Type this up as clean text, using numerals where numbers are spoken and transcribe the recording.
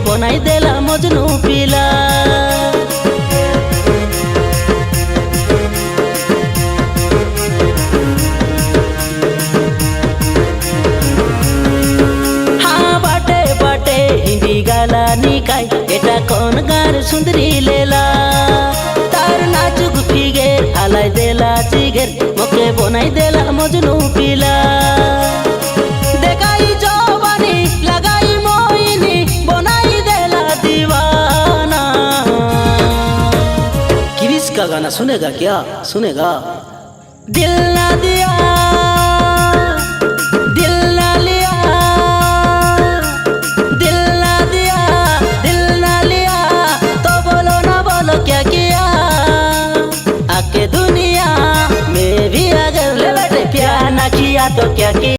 बनाइदेला मजनू पिला। हाँ बाटे बाटे हिंदी गाला निकाय एटा कौन गार सुंदरी लेला तार नाजुक फिगेर हालाई देला चिगेर मके बनाइदेला मजनू पिला। देखाई जवानी लगाई मोहिनी बनाइदेला दीवाना। किरिश का गाना सुनेगा क्या सुनेगा? दिल ना दिया दिल ना लिया दिल ना दिया दिल ना लिया तो बोलो ना बोलो क्या किया। आके दुनिया में भी अगर ले बैठे प्यार ना किया तो क्या किया।